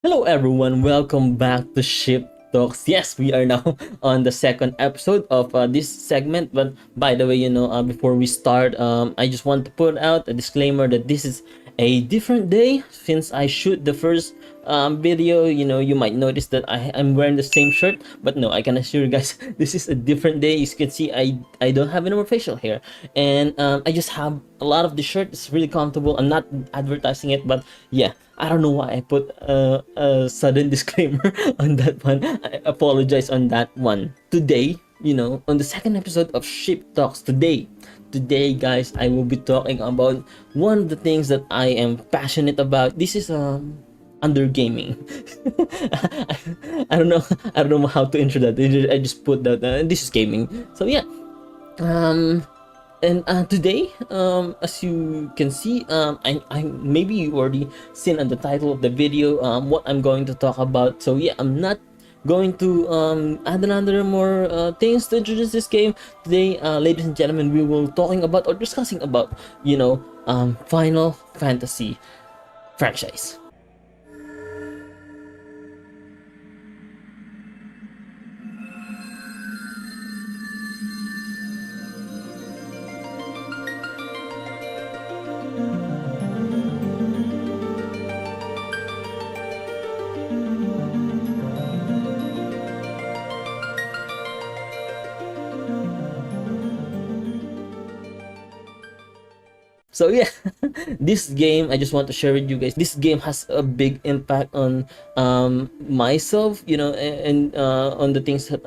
Hello everyone, welcome back to Ship Talks. Yes, we are now on the second episode of this segment. But by the way, before we start, I just want to put out a disclaimer that this is a different day since I shoot the first video. You might notice that I'm wearing the same shirt, but no, I can assure you guys this is a different day. As you can see, I don't have any more facial hair, and I just have a lot of the shirt. It's really comfortable. I'm not advertising it, but yeah, I don't know why I put a sudden disclaimer on that one. I apologize on that one. Today, on the second episode of Sheep Talks, today, guys, I will be talking about one of the things that I am passionate about. This is under gaming. I don't know how to intro that. I just put that. This is gaming. So yeah. And today, as you can see, I maybe you already seen on the title of the video what I'm going to talk about. So yeah, I'm not going to add another more things to introduce this game today. Ladies and gentlemen, we will talking about or discussing about Final Fantasy franchise. So yeah, this game I just want to share with you guys. This game has a big impact on myself, and on the things that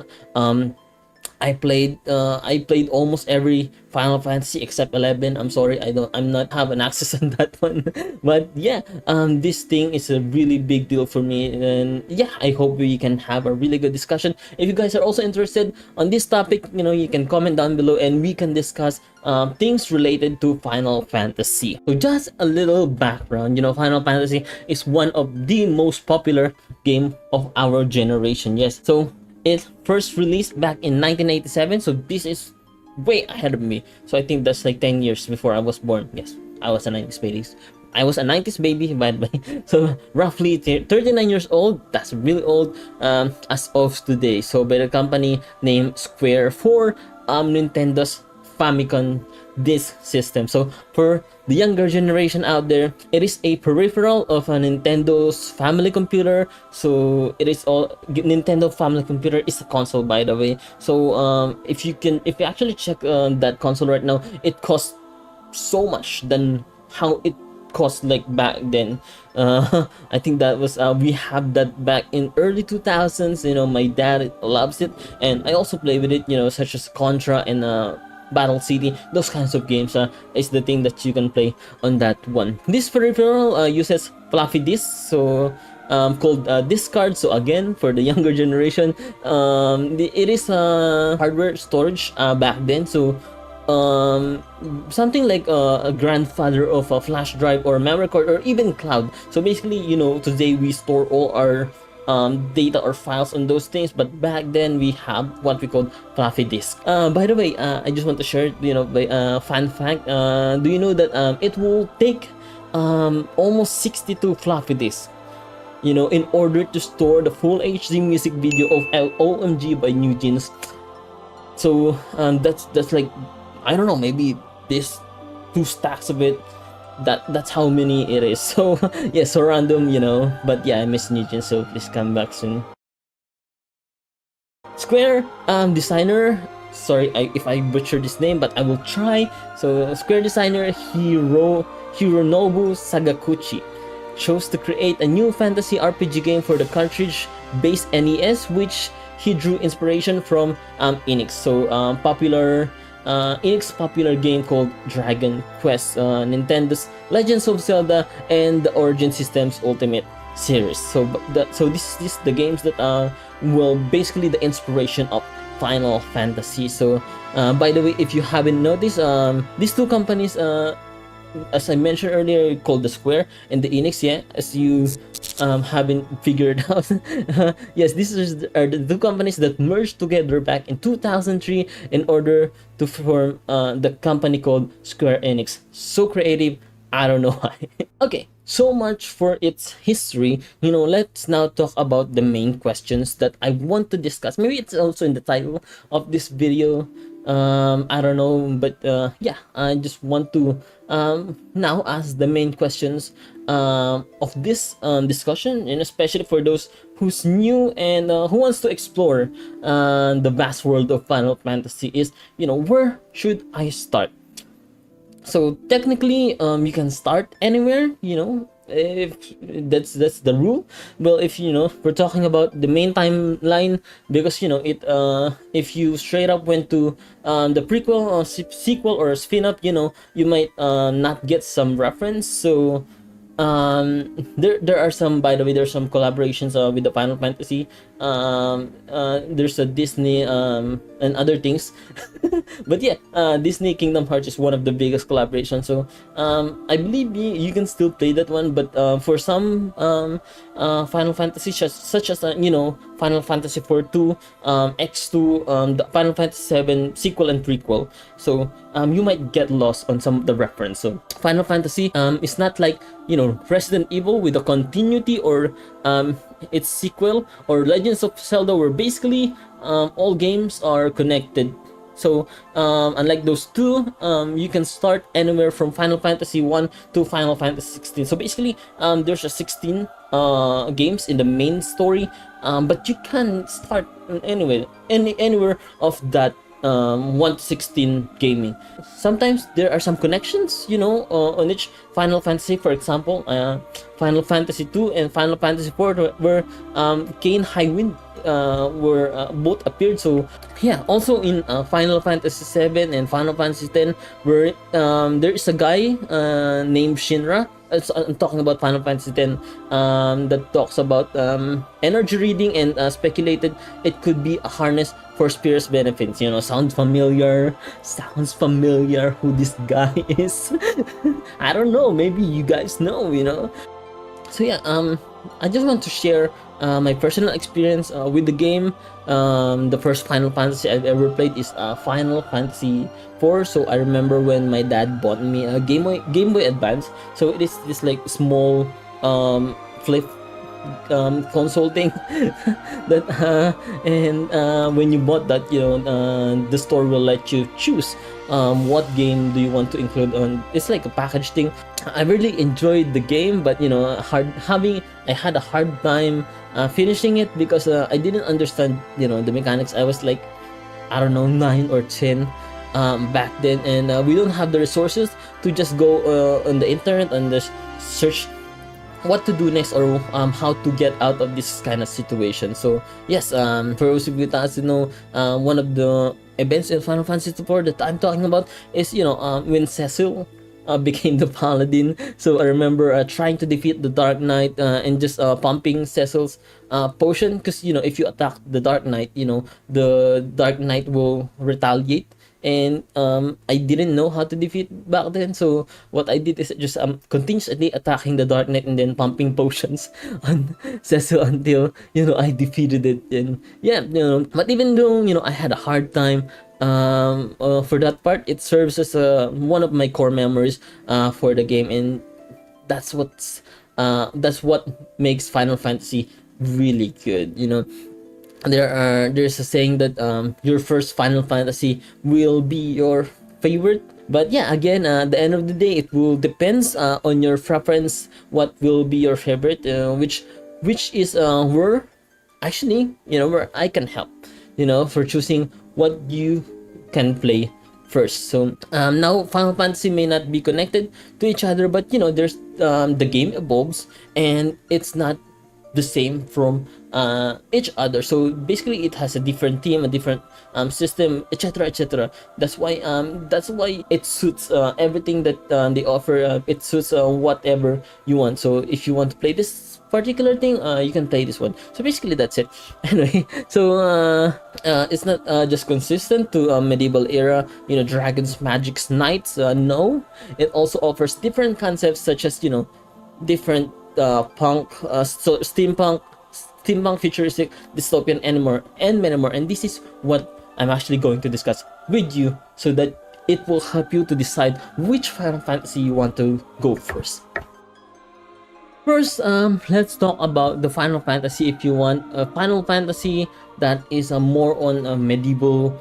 I played almost every Final Fantasy except 11. I'm sorry, I'm not have an access on that one. But yeah, this thing is a really big deal for me, and yeah, I hope we can have a really good discussion. If you guys are also interested on this topic, you can comment down below and we can discuss things related to Final Fantasy. So just a little background, Final Fantasy is one of the most popular game of our generation. Yes, so it first released back in 1987, so this is way ahead of me. So I think that's like 10 years before I was born. Yes, I was a 90s baby. I was a 90s baby, by the way. So roughly 39 years old. That's really old as of today. So by the company named Square for Nintendo's Famicom disk system. So for the younger generation out there, it is a peripheral of a Nintendo's family computer. So it is all Nintendo family computer is a console, by the way. So if you actually check that console right now, it costs so much than how it cost like back then. I think that was we have that back in early 2000s. My dad loves it, and I also play with it, such as Contra and Battle City. Those kinds of games is the thing that you can play on that one. This peripheral uses floppy disks, so called disk card. So again, for the younger generation, it is hardware storage back then. So something like a grandfather of a flash drive or memory card or even cloud. So basically, today we store all our data or files on those things, but back then we have what we call floppy disk. By the way, I just want to share, by fun fact. Do you know that it will take almost 62 floppy disks, in order to store the full HD music video of OMG by New Jeans. So that's like, I don't know, maybe this 2 stacks of it. That's how many it is. So yeah, so random, but yeah, I miss Nugent, so please come back soon. Square designer, sorry if I butcher this name, but I will try. So Square designer Hironobu Sagakuchi chose to create a new fantasy RPG game for the cartridge based NES, which he drew inspiration from Enix. So Enix's popular game called Dragon Quest, Nintendo's Legends of Zelda, and the Origin Systems Ultimate series. So this is the games that will basically the inspiration of Final Fantasy. So by the way, if you haven't noticed, these two companies, as I mentioned earlier, called the Square and the Enix, yeah, as you haven't figured out. Yes, these are the two companies that merged together back in 2003 in order to form the company called Square Enix. So creative, I don't know why. Okay, so much for its history. Let's now talk about the main questions that I want to discuss. Maybe it's also in the title of this video. I don't know, but yeah, I just want to now ask the main questions of this discussion, and especially for those who's new and who wants to explore the vast world of Final Fantasy. Is where should I start? So technically, you can start anywhere, if that's the rule. Well, if we're talking about the main timeline, because it if you straight up went to the prequel or sequel or spin-off, you might not get some reference. So there are some, by the way, there's some collaborations with the Final Fantasy. There's a Disney and other things. But yeah, Disney Kingdom Hearts is one of the biggest collaborations. So I believe you can still play that one, but for some Final Fantasy, such as Final Fantasy 4 2, X2, the Final Fantasy 7 sequel and prequel, so you might get lost on some of the reference. So Final Fantasy is not like Resident Evil with a continuity, or its sequel, or Legends of Zelda, where basically all games are connected. So unlike those two, you can start anywhere from Final Fantasy 1 to Final Fantasy 16. So basically, there's a 16 games in the main story, but you can start anywhere of that 1 to 16 gaming. Sometimes there are some connections, on each Final Fantasy. For example, Final Fantasy 2 and Final Fantasy 4, where Kain Highwind were both appeared. So yeah, also in Final Fantasy 7 and Final Fantasy 10, where there is a guy named Shinra. I'm talking about Final Fantasy 10, that talks about energy reading, and speculated it could be a harness for Spears benefits. Sounds familiar. Sounds familiar who this guy is. I don't know. Maybe you guys know. So yeah, I just want to share my personal experience with the game. The first Final Fantasy I've ever played is Final Fantasy 4. So I remember when my dad bought me a Game Boy Advance. So it is this like small flip console thing that and when you bought that, the store will let you choose what game do you want to include on. It's like a package thing. I really enjoyed the game, but I had a hard time finishing it, because I didn't understand the mechanics. I was like, I don't know, 9 or 10 back then, and we don't have the resources to just go on the internet and just search what to do next, or how to get out of this kind of situation. So yes, for those of you that know, one of the events in Final Fantasy 4 that I'm talking about is when Cecil became the paladin. So I remember trying to defeat the Dark Knight and just pumping Cecil's potion, because if you attack the Dark Knight, the Dark Knight will retaliate. And I didn't know how to defeat back then, so what I did is just continuously attacking the Dark Knight and then pumping potions on Cecil until I defeated it. And yeah, but even though I had a hard time for that part, it serves as one of my core memories for the game, and that's what makes Final Fantasy really good. There's a saying that your first Final Fantasy will be your favorite. But yeah, again, at the end of the day, it will depends on your preference what will be your favorite, which is where actually where I can help for choosing what you can play first. So now Final Fantasy may not be connected to each other, but there's the game evolves, and it's not the same from each other. So basically, it has a different theme, a different system, etc., etc. That's why it suits everything that they offer. It suits whatever you want. So if you want to play this particular thing, you can play this one. So basically, that's it. Anyway, so it's not just consistent to medieval era, dragons, magics, knights. No, it also offers different concepts, such as different punk, so steampunk futuristic, dystopian, and many more. And this is what I'm actually going to discuss with you, so that it will help you to decide which Final Fantasy you want to go first. First, let's talk about the Final Fantasy. If you want a Final Fantasy that is more on a medieval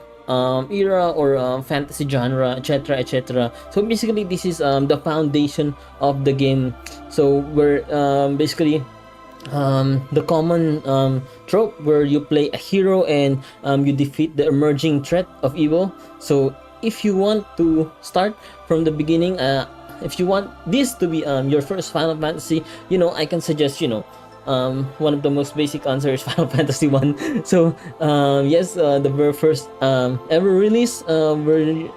era or fantasy genre, etc., etc. So basically, this is the foundation of the game. So where basically the common trope where you play a hero and you defeat the emerging threat of evil. So if you want to start from the beginning, if you want this to be your first Final Fantasy, I can suggest, one of the most basic answers is Final Fantasy 1. So yes, the very first ever release, very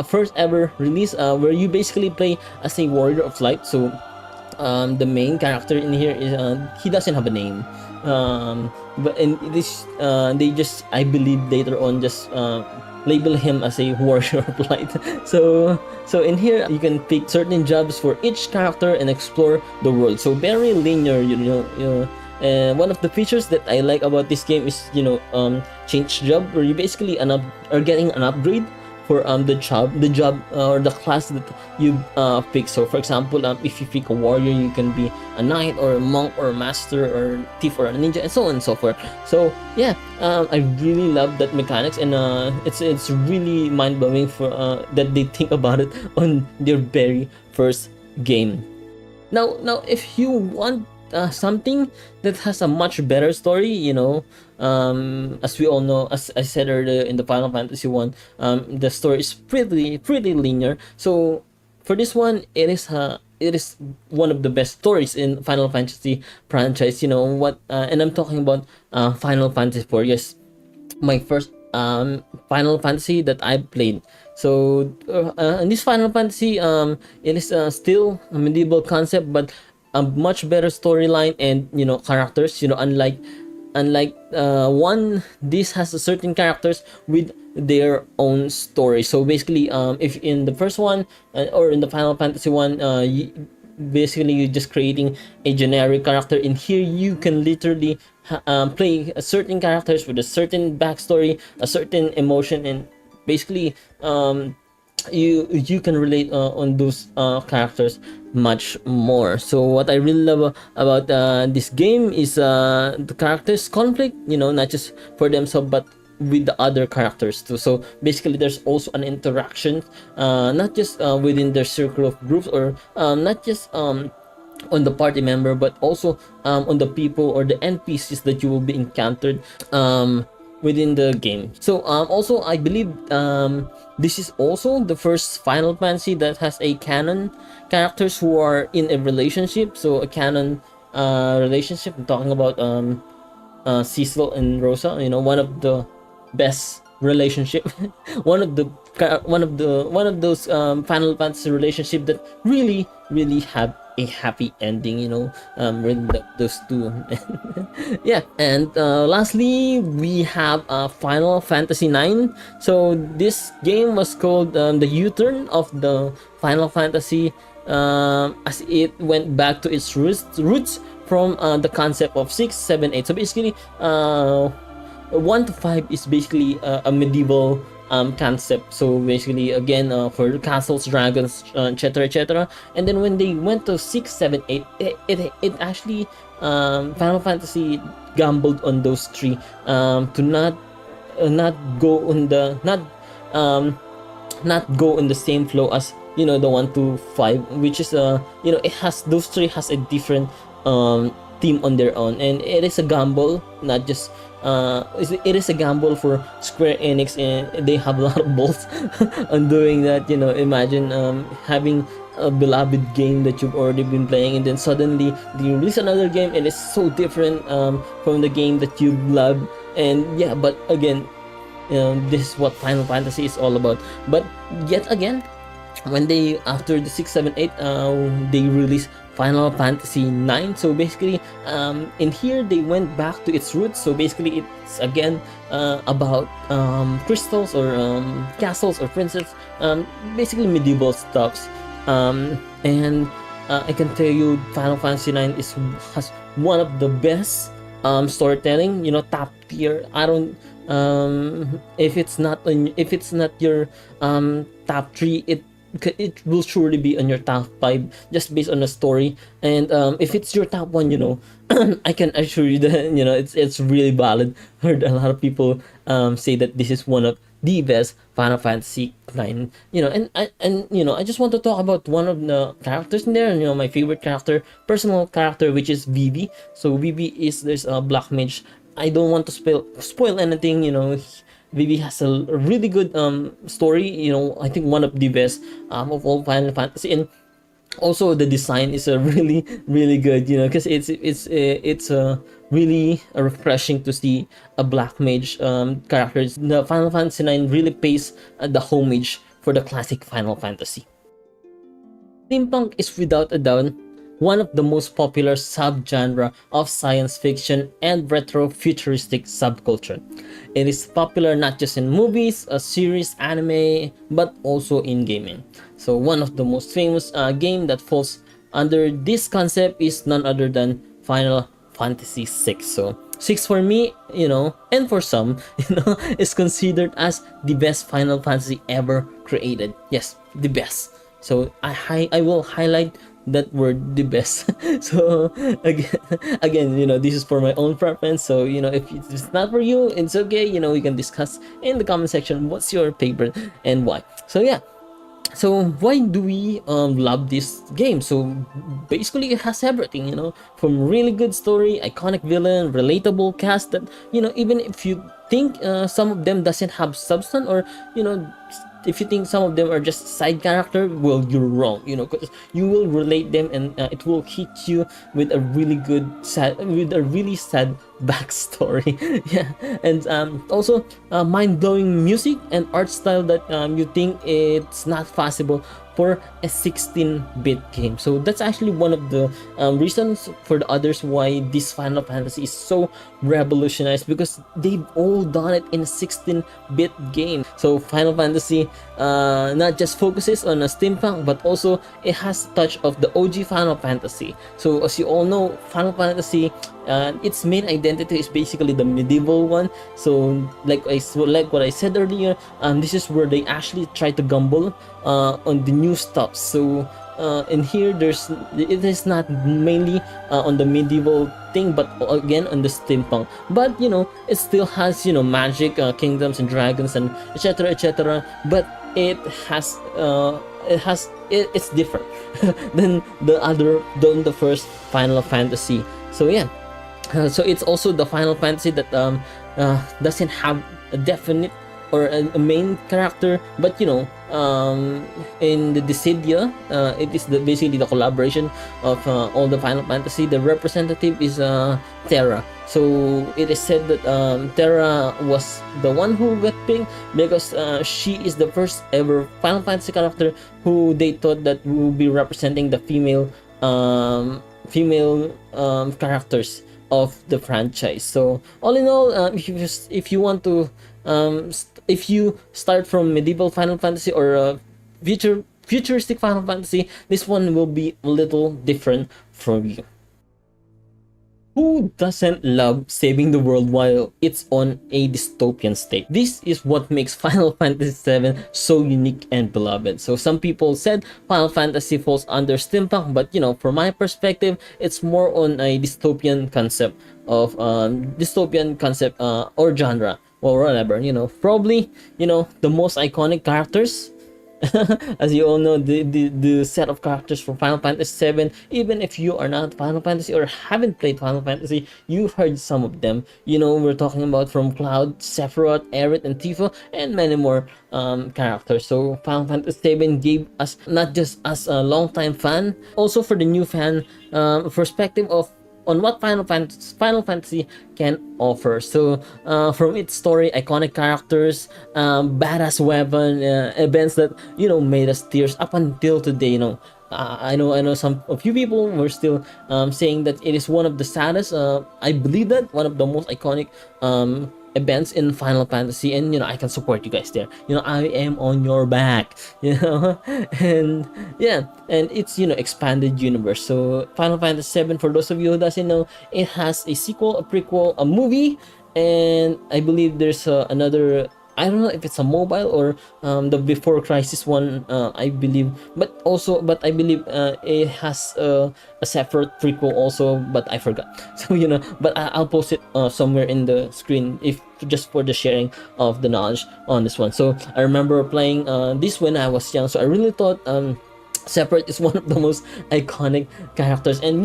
first ever release, where you basically play as a warrior of light. So the main character in here is he doesn't have a name, but in this they just, I believe, later on just label him as a warrior of light. So in here you can pick certain jobs for each character and explore the world. So very linear, and one of the features that I like about this game is change job, where you basically are getting an upgrade for the job or the class that you pick. So for example, if you pick a warrior, you can be a knight or a monk or a master or thief or a ninja, and so on and so forth. So yeah, I really love that mechanics, and it's really mind-blowing for that they think about it on their very first game. Now if you want something that has a much better story, as we all know, as I said earlier, in the Final Fantasy 1, the story is pretty linear. So for this one, it is one of the best stories in Final Fantasy franchise. And I'm talking about Final Fantasy 4. Yes, my first Final Fantasy that I played. So in this Final Fantasy, it is still a medieval concept, but a much better storyline and characters. Unlike one, this has a certain characters with their own story. So basically, if in the first one or in the Final Fantasy 1, basically you're just creating a generic character. In here, you can literally play a certain characters with a certain backstory, a certain emotion, and basically you can relate on those characters much more. So what I really love about this game is the characters conflict, not just for themselves but with the other characters too. So basically there's also an interaction, not just within their circle of groups, or not just on the party member, but also on the people or the NPCs that you will be encountered within the game. So also I believe this is also the first Final Fantasy that has a canon characters who are in a relationship. So a canon relationship, I'm talking about Cecil and Rosa, one of the best relationship one of those Final Fantasy relationship that really have a happy ending. Really love those two. Yeah, and lastly we have Final Fantasy 9. So this game was called the U-turn of the Final Fantasy, as it went back to its roots from the concept of 6, 7, 8. So basically 1 to 5 is basically a medieval concept. So basically, again, for castles, dragons, etc., etc. And then when they went to 6, 7, 8, it actually Final Fantasy gambled on those three to not go on the not go in the same flow as the 1 to 5, which is it has, those three has a different theme on their own, and it is a gamble, not just it is a gamble for Square Enix, and they have a lot of balls on doing that. Imagine having a beloved game that you've already been playing, and then suddenly they release another game and it's so different from the game that you love. And yeah, but again, this is what Final Fantasy is all about. But yet again, when they, after the 6, 7, 8, they released Final Fantasy 9. So basically, in here they went back to its roots. So basically, it's again about crystals or castles or princess, basically medieval stuffs. And I can tell you, Final Fantasy 9 has one of the best storytelling, top tier. I don't if it's not your top 3, it will surely be on your top 5 just based on the story. And if it's your top 1, I can assure you that it's really valid. Heard a lot of people say that this is one of the best Final Fantasy 9. I just want to talk about one of the characters in there. My favorite character, personal character, which is Vivi. So Vivi is there's a black mage. I don't want to spoil anything. Vivi has a really good story. I think one of the best of all Final Fantasy. And also the design is a really good, because it's really refreshing to see a black mage characters. The Final Fantasy 9 really pays the homage for the classic Final Fantasy. Steampunk is without a doubt one of the most popular subgenre of science fiction and retro-futuristic subculture. It is popular not just in movies, series, anime, but also in gaming. So one of the most famous game that falls under this concept is none other than Final Fantasy VI. So 6 for me, and for some, is considered as the best Final Fantasy ever created. Yes, the best. So I will highlight that word, the best. So again, this is for my own preference. So if it's not for you, it's okay. We can discuss in the comment section what's your favorite and why. So yeah. So why do we love this game? So basically it has everything, from really good story, iconic villain, relatable cast that, even if you think some of them doesn't have substance, or if you think some of them are just side character, well, you're wrong, because you will relate them, and it will hit you with a really sad backstory. Yeah. And also mind-blowing music and art style that you think it's not possible for a 16-bit game. So that's actually one of the reasons for the others why this Final Fantasy is so revolutionized, because they've all done it in a 16-bit game. So Final Fantasy not just focuses on a steampunk, but also it has a touch of the OG Final Fantasy. So as you all know, Final Fantasy, its main identity is basically the medieval one. So like what I said earlier, this is where they actually try to gamble on the new stuff. So in here, it is not mainly on the medieval thing, but again on the steampunk. But it still has magic, kingdoms and dragons and etc etc. But it's different than the first Final Fantasy. So yeah. So it's also the Final Fantasy that doesn't have a definite or a main character, but in the Dissidia, it is basically the collaboration of all the Final Fantasy. The representative is Terra. So it is said that Terra was the one who got picked because she is the first ever Final Fantasy character who they thought that will be representing the female characters of the franchise. So all in all, if you want to if you start from medieval Final Fantasy or futuristic Final Fantasy, this one will be a little different for you. Who doesn't love saving the world while it's on a dystopian state? This is what makes Final Fantasy VII so unique and beloved. So some people said Final Fantasy falls under steampunk, but from my perspective, it's more on a dystopian concept or genre or whatever. Probably the most iconic characters. As you all know, the set of characters from Final Fantasy VII, even if you are not Final Fantasy or haven't played Final Fantasy, you've heard some of them. We're talking about from Cloud, Sephiroth, Aerith, and Tifa, and many more characters. So Final Fantasy VII gave us, not just as a long-time fan, also for the new fan, perspective on what Final Fantasy can offer. So from its story, iconic characters, badass weapon, events that made us tears up until today. I know a few people were still saying that it is one of the saddest. I believe that one of the most iconic events in Final Fantasy, and I can support you guys there. I am on your back. And yeah, and it's expanded universe. So Final Fantasy 7, for those of you who doesn't know, it has a sequel, a prequel, a movie, and I believe there's another. I don't know if it's a mobile or the Before Crisis one. I believe, but I believe it has a separate prequel also, but I forgot. So but I'll post it somewhere in the screen, if just for the sharing of the knowledge on this one. So I remember playing this when I was young, so I really thought Sephiroth is one of the most iconic characters, and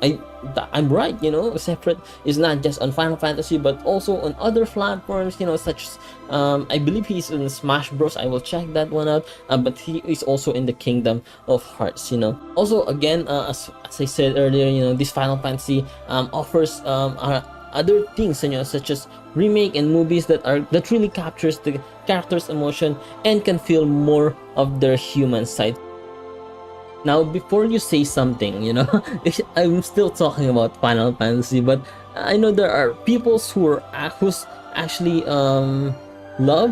I'm right. Sephiroth is not just on Final Fantasy but also on other platforms, such as I believe he's in Smash Bros. I will check that one out, but he is also in the Kingdom of Hearts. Also, again, as I said earlier, this Final Fantasy offers other things, such as remake and movies that really captures the character's emotion and can feel more of their human side. Now, before you say something, I'm still talking about Final Fantasy, but I know there are people who's actually love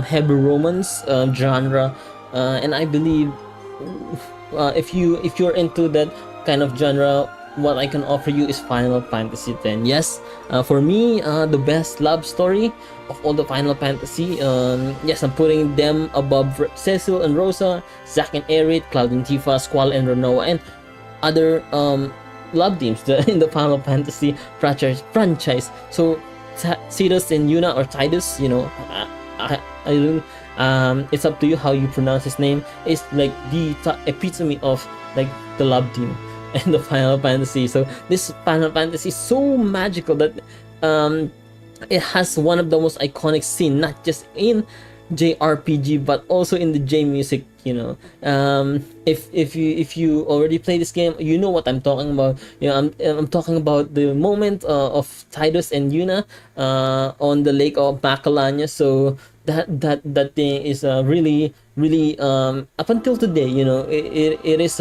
heavy romance genre, and I believe if you're into that kind of genre, what I can offer you is Final Fantasy X. Yes, for me, the best love story of all the Final Fantasy. Yes, I'm putting them above Cecil and Rosa, Zack and Aerith, Cloud and Tifa, Squall and Renoa, and other love teams in the Final Fantasy franchise. So Tidus and Yuna, or Tidus, I don't. It's up to you how you pronounce his name. It's like the epitome of like the love team and the Final Fantasy. So this Final Fantasy is so magical that it has one of the most iconic scene, not just in JRPG but also in the J music. If you already play this game, you know what I'm talking about. I'm talking about the moment of Tidus and Yuna on the lake of Macalania. So that thing is really up until today, it is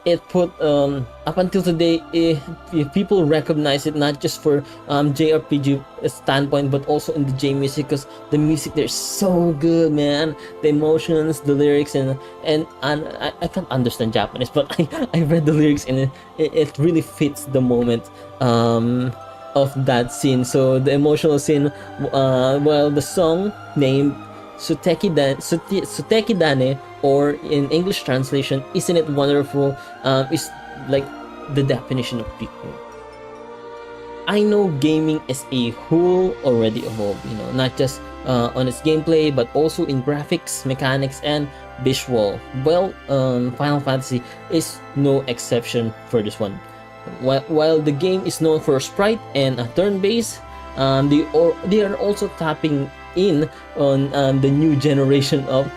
it put up until today, if people recognize it not just for JRPG standpoint but also in the J music, because the music there is so good, man. The emotions, the lyrics, and I can't understand Japanese, but I read the lyrics, and it really fits the moment of that scene. So the emotional scene, well, the song named Suteki Dane, or in English translation, Isn't It Wonderful, is like the definition of people. I know gaming as a whole already evolved, not just on its gameplay but also in graphics, mechanics, and visual. Well, Final Fantasy is no exception for this one. While the game is known for sprite and turn-based, they are also tapping in on the new generation of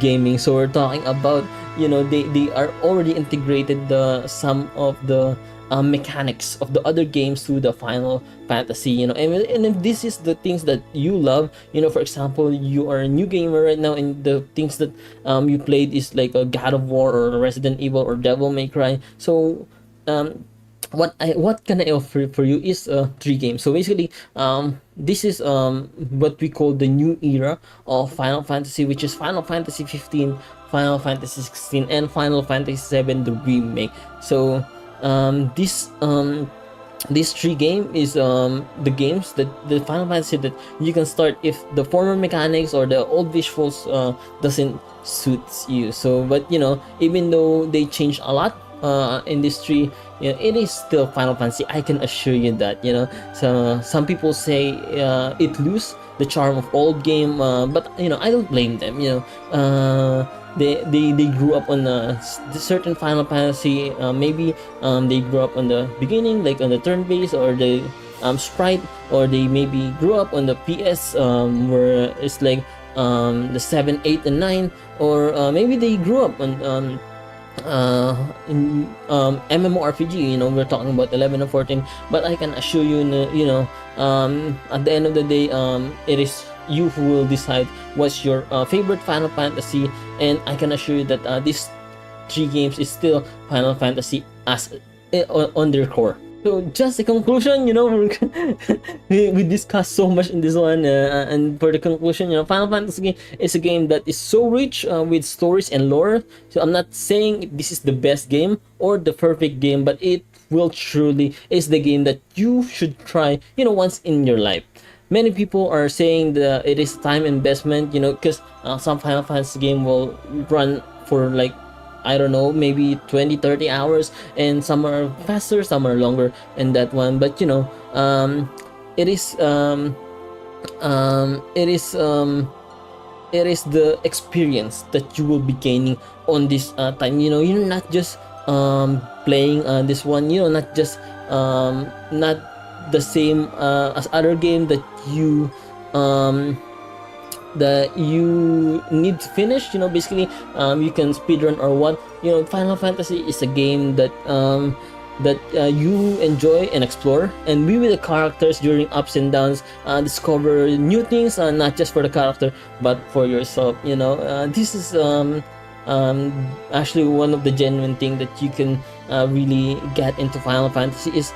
gaming. So we're talking about, they are already integrated some of the mechanics of the other games to the Final Fantasy, and if this is the things that you love, for example, you are a new gamer right now and the things that you played is like a God of War or Resident Evil or Devil May Cry. So what can I offer for you is 3 games. So basically, this is what we call the new era of Final Fantasy, which is Final Fantasy 15, Final Fantasy 16, and Final Fantasy 7 the remake. So this 3 game is the games that the Final Fantasy that you can start if the former mechanics or the old visuals doesn't suit you. So but even though they changed a lot in this 3, it is still Final Fantasy. I can assure you that. So some people say it lose the charm of old game, but I don't blame them. They grew up on a certain Final Fantasy. Maybe they grew up on the beginning, like on the turn-based or the sprite, or they maybe grew up on the PS where it's like the 7, 8, and 9, or maybe they grew up on in MMORPG. We're talking about 11 or 14, but I can assure you, at the end of the day, it is you who will decide what's your favorite Final Fantasy, and I can assure you that these 3 games is still Final Fantasy as on their core. So just a conclusion, we discussed so much in this one, and for the conclusion, Final Fantasy game is a game that is so rich with stories and lore. So I'm not saying this is the best game or the perfect game, but it will truly is the game that you should try, once in your life. Many people are saying that it is time investment, because some Final Fantasy game will run for like, I don't know, maybe 20-30 hours, and some are faster, some are longer in that one. But it is it is it is the experience that you will be gaining on this time. You're not just playing this one, not just not the same as other game that you need to finish. Basically, you can speedrun or what. Final Fantasy is a game that you enjoy and explore, and be with the characters during ups and downs, discover new things, not just for the character but for yourself. This is actually one of the genuine thing that you can really get into Final Fantasy is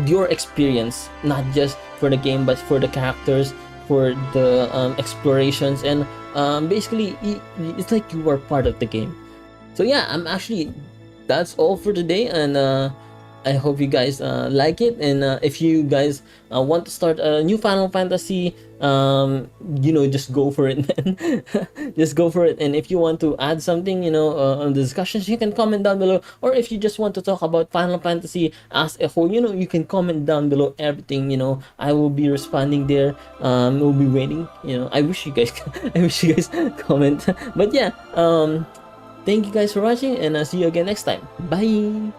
your experience, not just for the game but for the characters, for the explorations, and basically it's like you are part of the game. So yeah, that's all for today, and I hope you guys like it. And if you guys want to start a new Final Fantasy, just go for it, man. Just go for it. And if you want to add something, on the discussions, you can comment down below. Or if you just want to talk about Final Fantasy as a whole, you can comment down below everything. I will be responding there. We'll be waiting. I wish you guys, I wish you guys comment. But yeah, thank you guys for watching, and I'll see you again next time. Bye.